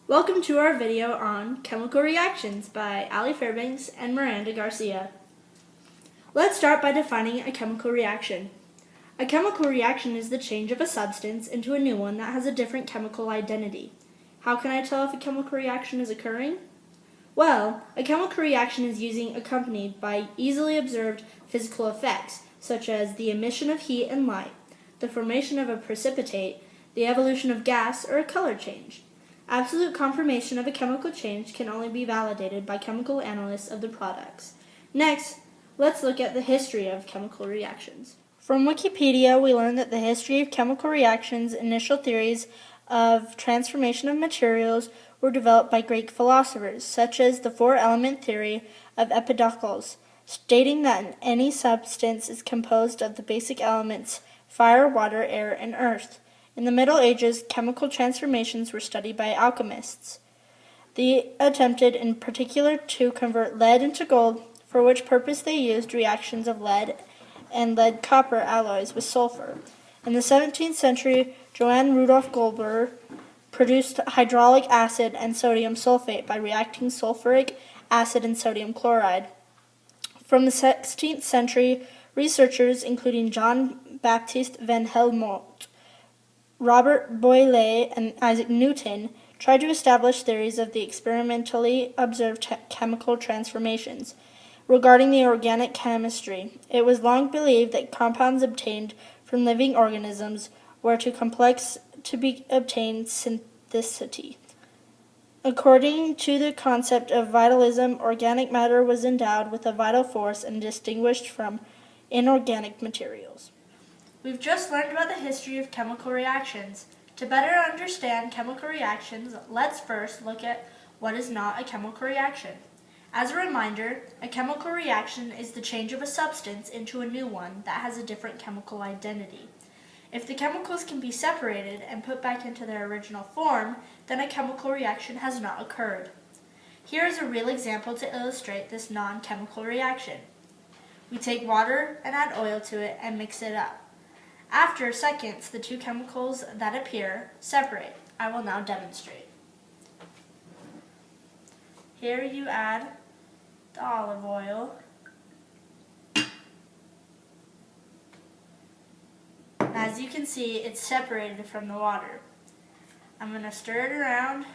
Welcome to our video on chemical reactions by Allie, Fairbanks and Miranda, Garcia. Let's start by defining a chemical reaction. A chemical reaction is the change of a substance into a new one that has a different chemical identity. How can I tell if a chemical reaction is occurring? Well, a chemical reaction is usually accompanied by easily observed physical effects, such as the emission of heat and light, the formation of a precipitate, the evolution of gas, or a color change. Absolute confirmation of a chemical change can only be validated by chemical analysts of the products. Next, let's look at the history of chemical reactions. From Wikipedia, we learn that the history of chemical reactions' initial theories of transformation of materials were developed by Greek philosophers, such as the four-element theory of Empedocles, stating that any substance is composed of the basic elements fire, water, air, and earth. In the Middle Ages, chemical transformations were studied by alchemists. They attempted in particular to convert lead into gold, for which purpose they used reactions of lead and lead-copper alloys with sulfur. In the 17th century, Johann Rudolf Goldberg produced hydraulic acid and sodium sulfate by reacting sulfuric acid and sodium chloride. From the 16th century, researchers including John Baptist van Helmont, Robert Boyle, and Isaac Newton tried to establish theories of the experimentally observed chemical transformations. Regarding the organic chemistry, it was long believed that compounds obtained from living organisms were too complex to be obtained synthetically. According to the concept of vitalism, organic matter was endowed with a vital force and distinguished from inorganic materials. We've just learned about the history of chemical reactions. To better understand chemical reactions, let's first look at what is not a chemical reaction. As a reminder, a chemical reaction is the change of a substance into a new one that has a different chemical identity. If the chemicals can be separated and put back into their original form, then a chemical reaction has not occurred. Here is a real example to illustrate this non-chemical reaction. We take water and add oil to it and mix it up. After seconds, the two chemicals that appear separate. I will now demonstrate. Here you add the olive oil. And as you can see, it's separated from the water. I'm going to stir it around.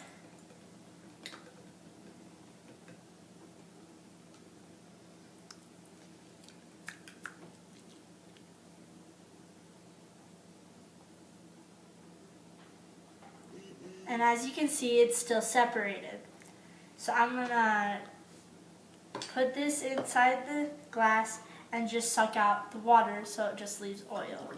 And as you can see, it's still separated. So I'm going to put this inside the glass and just suck out the water so it just leaves oil.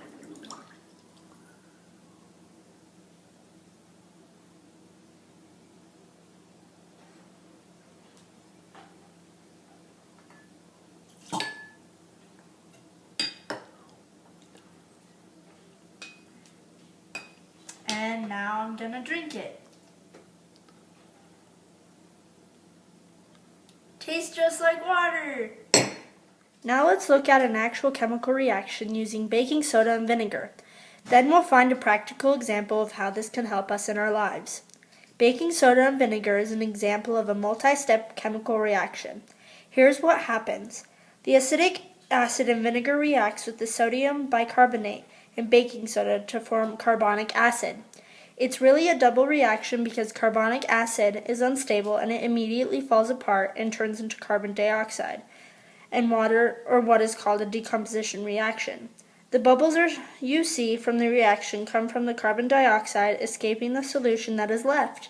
And now I'm going to drink it. Tastes just like water. Now let's look at an actual chemical reaction using baking soda and vinegar. Then we'll find a practical example of how this can help us in our lives. Baking soda and vinegar is an example of a multi-step chemical reaction. Here's what happens. The acidic acid in vinegar reacts with the sodium bicarbonate in baking soda to form carbonic acid. It's really a double reaction because carbonic acid is unstable and it immediately falls apart and turns into carbon dioxide and water, or what is called a decomposition reaction. The bubbles you see from the reaction come from the carbon dioxide escaping the solution that is left.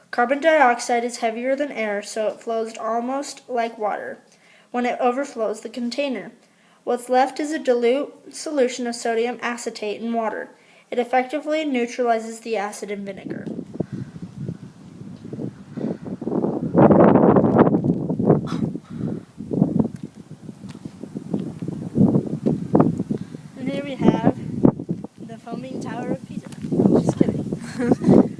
Carbon dioxide is heavier than air, so it flows almost like water when it overflows the container. What's left is a dilute solution of sodium acetate in water. It effectively neutralizes the acid in vinegar. And here we have the foaming tower of Pisa. Just kidding.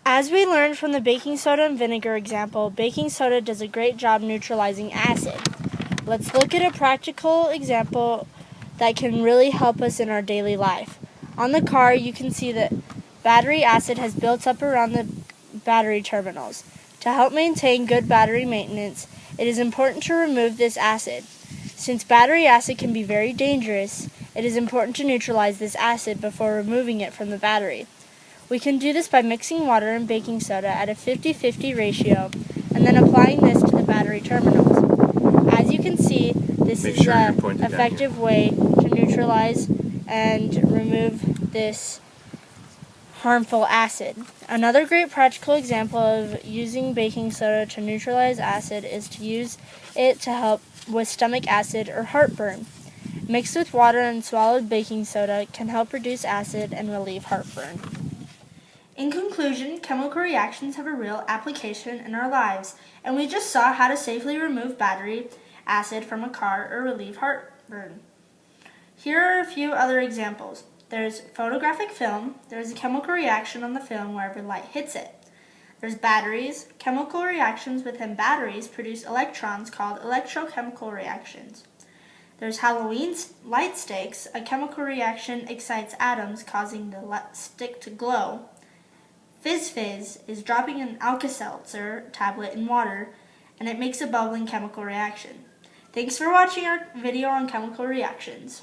As we learned from the baking soda and vinegar example, baking soda does a great job neutralizing acid. Let's look at a practical example that can really help us in our daily life. On the car, you can see that battery acid has built up around the battery terminals. To help maintain good battery maintenance, it is important to remove this acid. Since battery acid can be very dangerous, it is important to neutralize this acid before removing it from the battery. We can do this by mixing water and baking soda at a 50-50 ratio and then applying this to the battery terminals. As you can see, this is an effective way to neutralize and remove this harmful acid. Another great practical example of using baking soda to neutralize acid is to use it to help with stomach acid or heartburn. Mixed with water and swallowed baking soda can help reduce acid and relieve heartburn. In conclusion, chemical reactions have a real application in our lives, and we just saw how to safely remove battery acid from a car or relieve heartburn. Here are a few other examples. There's photographic film. There's a chemical reaction on the film wherever light hits it. There's batteries. Chemical reactions within batteries produce electrons called electrochemical reactions. There's Halloween light sticks. A chemical reaction excites atoms, causing the stick to glow. Fizz is dropping an Alka-Seltzer tablet in water, and it makes a bubbling chemical reaction. Thanks for watching our video on chemical reactions.